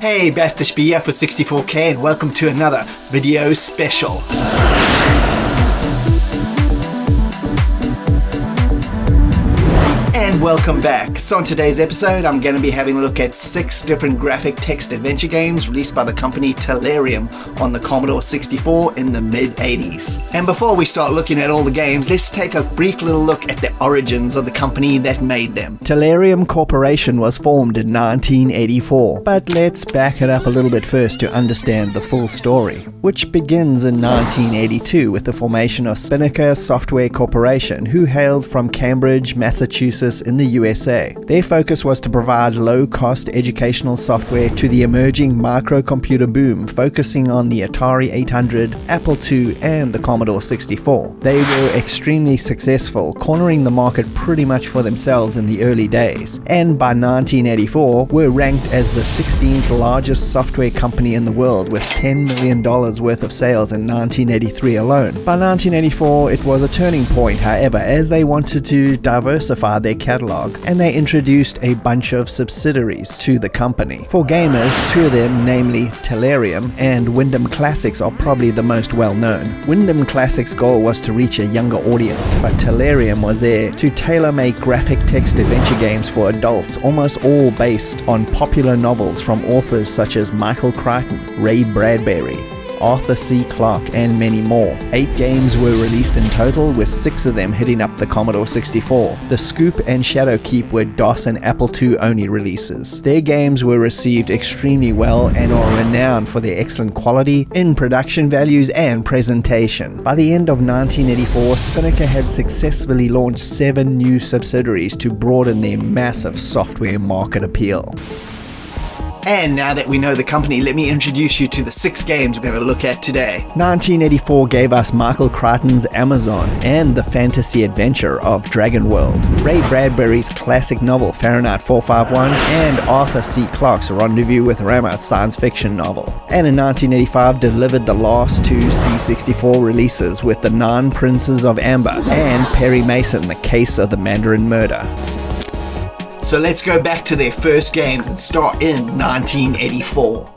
Hey, Bastish B here for 64K and welcome to another video special. And welcome back. So on today's episode, I'm going to be having a look at 6 different graphic text adventure games released by the company Telarium on the Commodore 64 in the mid-80s. And before we start looking at all the games, let's take a brief little look at the origins of the company that made them. Telarium Corporation was formed in 1984, but let's back it up a little bit first to understand the full story, which begins in 1982 with the formation of Spinnaker Software Corporation, who hailed from Cambridge, Massachusetts in the USA. Their focus was to provide low-cost educational software to the emerging microcomputer boom, focusing on the Atari 800, Apple II, and the Commodore 64. They were extremely successful, cornering the market pretty much for themselves in the early days, and by 1984 were ranked as the 16th largest software company in the world with $10 million worth of sales in 1983 alone. By 1984 it was a turning point, however, as they wanted to diversify their catalog, and they introduced a bunch of subsidiaries to the company. For gamers, 2 of them, namely Telarium and Wyndham Classics, are probably the most well known. Wyndham Classics' goal was to reach a younger audience, but Telarium was there to tailor-make graphic text adventure games for adults, almost all based on popular novels from authors such as Michael Crichton, Ray Bradbury, Arthur C. Clarke, and many more. 8 games were released in total, with 6 of them hitting up the Commodore 64. The Scoop and Shadowkeep were DOS and Apple II only releases. Their games were received extremely well and are renowned for their excellent quality in production values and presentation. By the end of 1984, Spinnaker had successfully launched 7 new subsidiaries to broaden their massive software market appeal. And now that we know the company, let me introduce you to the 6 games we're going to look at today. 1984 gave us Michael Crichton's Amazon and the fantasy adventure of Dragon World, Ray Bradbury's classic novel Fahrenheit 451, and Arthur C. Clarke's Rendezvous with Rama science fiction novel. And in 1985 delivered the last 2 C64 releases with The 9 Princes of Amber and Perry Mason, The Case of the Mandarin Murder. So let's go back to their first games and start in 1984.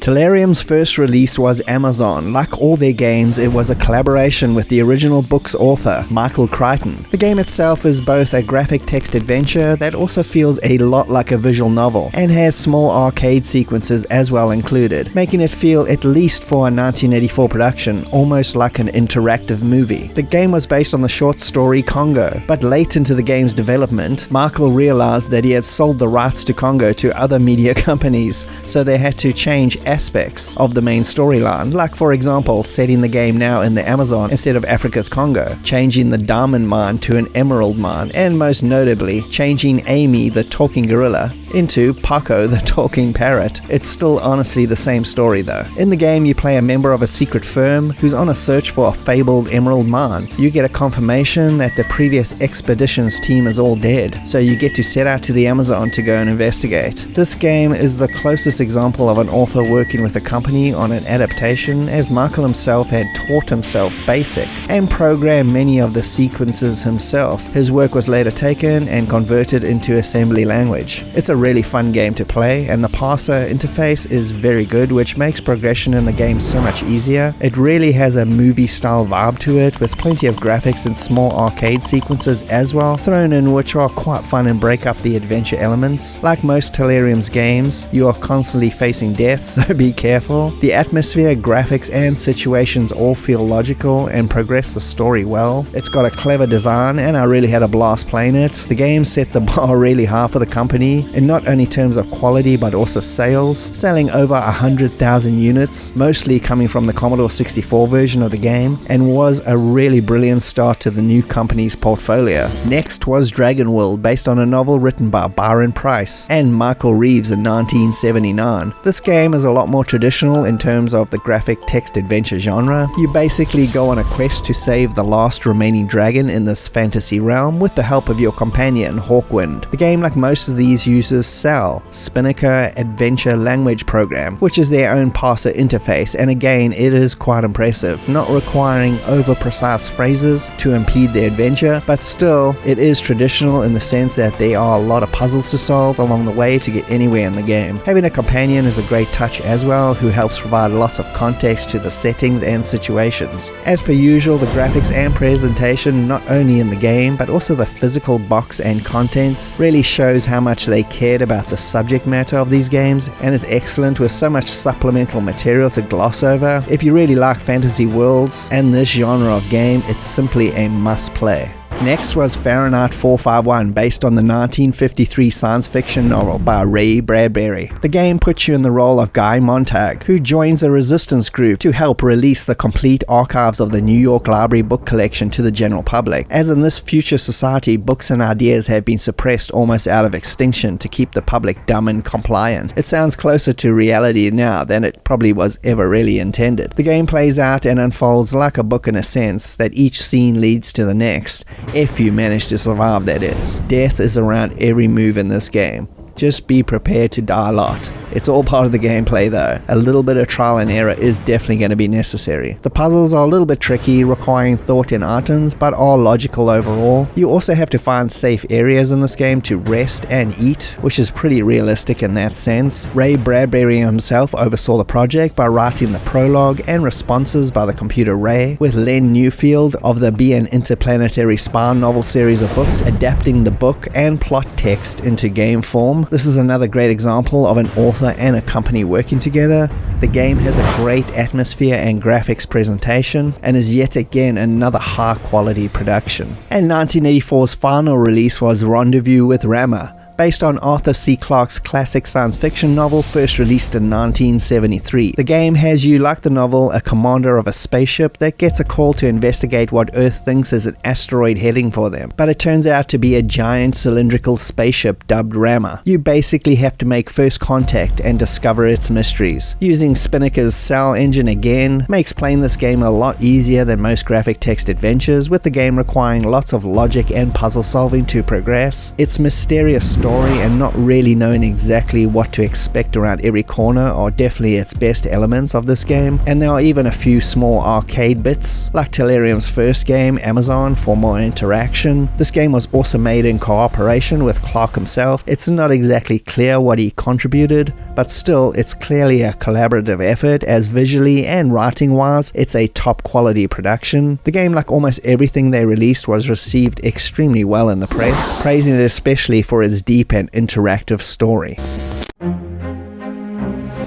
Telarium's first release was Amazon. Like all their games, it was a collaboration with the original book's author, Michael Crichton. The game itself is both a graphic text adventure that also feels a lot like a visual novel, and has small arcade sequences as well included, making it feel, at least for a 1984 production, almost like an interactive movie. The game was based on the short story Congo, but late into the game's development, Michael realized that he had sold the rights to Congo to other media companies, so they had to change aspects of the main storyline, like for example setting the game now in the Amazon instead of Africa's Congo, changing the diamond mine to an emerald mine, and most notably changing Amy the talking gorilla into Paco the talking parrot. It's still honestly the same story though. In the game you play a member of a secret firm who's on a search for a fabled emerald mine. You get a confirmation that the previous expeditions team is all dead, so you get to set out to the Amazon to go and investigate. This game is the closest example of an author working with a company on an adaptation, as Michael himself had taught himself BASIC and programmed many of the sequences himself. His work was later taken and converted into assembly language. It's a really fun game to play, and the parser interface is very good, which makes progression in the game so much easier. It really has a movie style vibe to it, with plenty of graphics and small arcade sequences as well thrown in, which are quite fun and break up the adventure elements. Like most Telarium's games, you are constantly facing death, so be careful. The atmosphere, graphics, and situations all feel logical and progress the story well. It's got a clever design, and I really had a blast playing it. The game set the bar really high for the company, and not only terms of quality but also sales, selling over 100,000 units, mostly coming from the Commodore 64 version of the game, and was a really brilliant start to the new company's portfolio. Next was Dragon World, based on a novel written by Byron Price and Michael Reeves in 1979. This game is a lot lot more traditional in terms of the graphic text adventure genre. You basically go on a quest to save the last remaining dragon in this fantasy realm with the help of your companion, Hawkwind. The game, like most of these, uses SAL, Spinnaker Adventure Language Program, which is their own parser interface, and again, it is quite impressive, not requiring over-precise phrases to impede the adventure, but still, it is traditional in the sense that there are a lot of puzzles to solve along the way to get anywhere in the game. Having a companion is a great touch as well, who helps provide lots of context to the settings and situations. As per usual, the graphics and presentation, not only in the game, but also the physical box and contents, really shows how much they cared about the subject matter of these games, and is excellent with so much supplemental material to gloss over. If you really like fantasy worlds and this genre of game, it's simply a must play. Next was Fahrenheit 451, based on the 1953 science fiction novel by Ray Bradbury. The game puts you in the role of Guy Montag, who joins a resistance group to help release the complete archives of the New York Library book collection to the general public. As in this future society, books and ideas have been suppressed almost out of extinction to keep the public dumb and compliant. It sounds closer to reality now than it probably was ever really intended. The game plays out and unfolds like a book in a sense, that each scene leads to the next. If you manage to survive, that is. Death is around every move in this game. Just be prepared to die a lot. It's all part of the gameplay though. A little bit of trial and error is definitely going to be necessary. The puzzles are a little bit tricky, requiring thought in items, but are logical overall. You also have to find safe areas in this game to rest and eat, which is pretty realistic in that sense. Ray Bradbury himself oversaw the project by writing the prologue and responses by the computer Ray, with Len Newfield of the Be an Interplanetary Spy novel series of books adapting the book and plot text into game form. This is another great example of an author and a company working together. The game has a great atmosphere and graphics presentation, and is yet again another high quality production. And 1984's final release was Rendezvous with Rama, based on Arthur C. Clarke's classic science fiction novel first released in 1973. The game has you, like the novel, a commander of a spaceship that gets a call to investigate what Earth thinks is an asteroid heading for them, but it turns out to be a giant cylindrical spaceship dubbed Rama. You basically have to make first contact and discover its mysteries. Using Spinnaker's SAL engine again makes playing this game a lot easier than most graphic text adventures, with the game requiring lots of logic and puzzle solving to progress. Its mysterious story and not really knowing exactly what to expect around every corner are definitely its best elements of this game, and there are even a few small arcade bits, like Telarium's first game, Amazon, for more interaction. This game was also made in cooperation with Clarke himself. It's not exactly clear what he contributed, but still it's clearly a collaborative effort, as visually and writing wise it's a top quality production. The game, like almost everything they released, was received extremely well in the press, praising it especially for its deep and interactive story.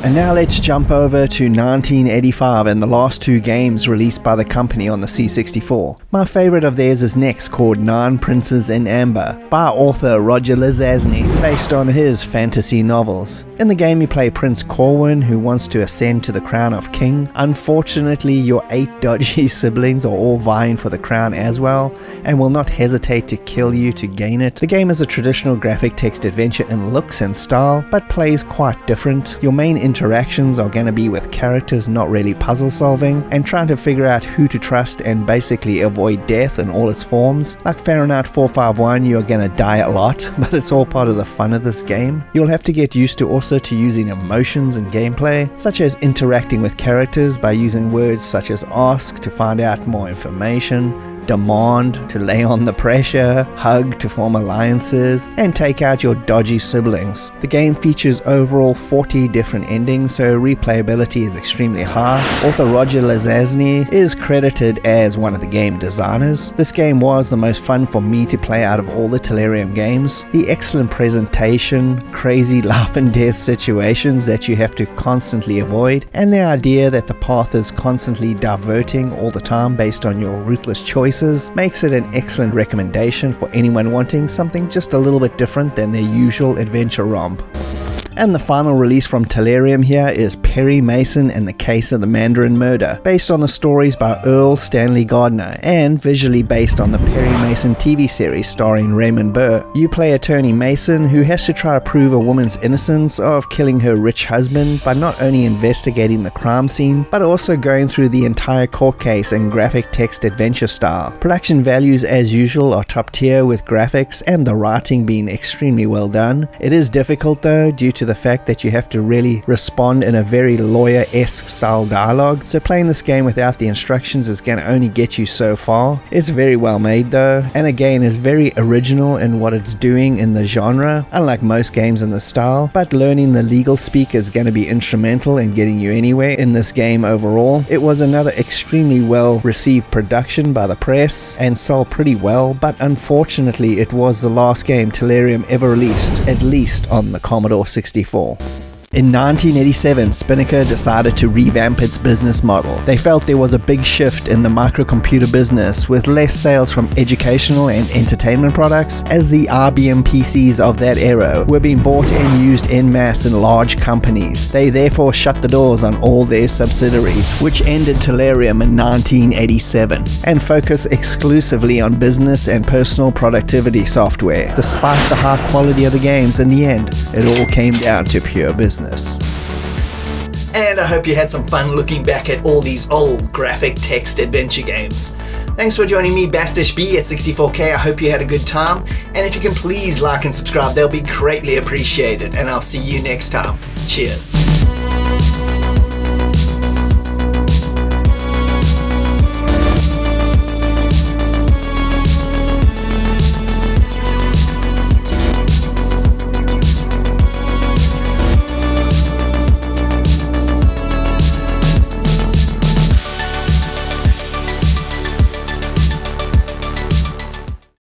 And now let's jump over to 1985 and the last two games released by the company on the C64. My favorite of theirs is next, called Nine Princes in Amber, by author Roger Lazazny, based on his fantasy novels. In the game you play Prince Corwin, who wants to ascend to the crown of king. Unfortunately, your 8 dodgy siblings are all vying for the crown as well, and will not hesitate to kill you to gain it. The game is a traditional graphic text adventure in looks and style, but plays quite different. Your main interactions are going to be with characters, not really puzzle solving, and trying to figure out who to trust and basically avoid death in all its forms. Like Fahrenheit 451, you're going to die a lot, but it's all part of the fun of this game. You'll have to get used to also to using emotions in gameplay, such as interacting with characters by using words such as ask to find out more information, demand to lay on the pressure, hug to form alliances, and take out your dodgy siblings. The game features overall 40 different endings, so replayability is extremely high. Author Roger Lazazny is credited as one of the game designers. This game was the most fun for me to play out of all the Telarium games. The excellent presentation, crazy life and death situations that you have to constantly avoid, and the idea that the path is constantly diverting all the time based on your ruthless choices makes it an excellent recommendation for anyone wanting something just a little bit different than their usual adventure romp. And the final release from Telarium here is Perry Mason and the Case of the Mandarin Murder, based on the stories by Earl Stanley Gardner and visually based on the Perry Mason TV series starring Raymond Burr. You play attorney Mason, who has to try to prove a woman's innocence of killing her rich husband by not only investigating the crime scene, but also going through the entire court case in graphic text adventure style. Production values as usual are top tier, with graphics and the writing being extremely well done. It is difficult though, due to the fact that you have to really respond in a very lawyer-esque style dialogue, so playing this game without the instructions is going to only get you so far. It's very well made though, and again is very original in what it's doing in the genre, unlike most games in the style, but learning the legal speak is going to be instrumental in getting you anywhere in this game overall. It was another extremely well received production by the press and sold pretty well, but unfortunately it was the last game Telarium ever released, at least on the Commodore 64. In 1987, Spinnaker decided to revamp its business model. They felt there was a big shift in the microcomputer business, with less sales from educational and entertainment products, as the IBM PCs of that era were being bought and used en masse in large companies. They therefore shut the doors on all their subsidiaries, which ended Telarium in 1987, and focused exclusively on business and personal productivity software. Despite the high quality of the games, in the end, it all came down to pure business. And I hope you had some fun looking back at all these old graphic text adventure games. Thanks for joining me, Bastish at 64K. I hope you had a good time. And if you can please like and subscribe, they'll be greatly appreciated. And I'll see you next time. Cheers.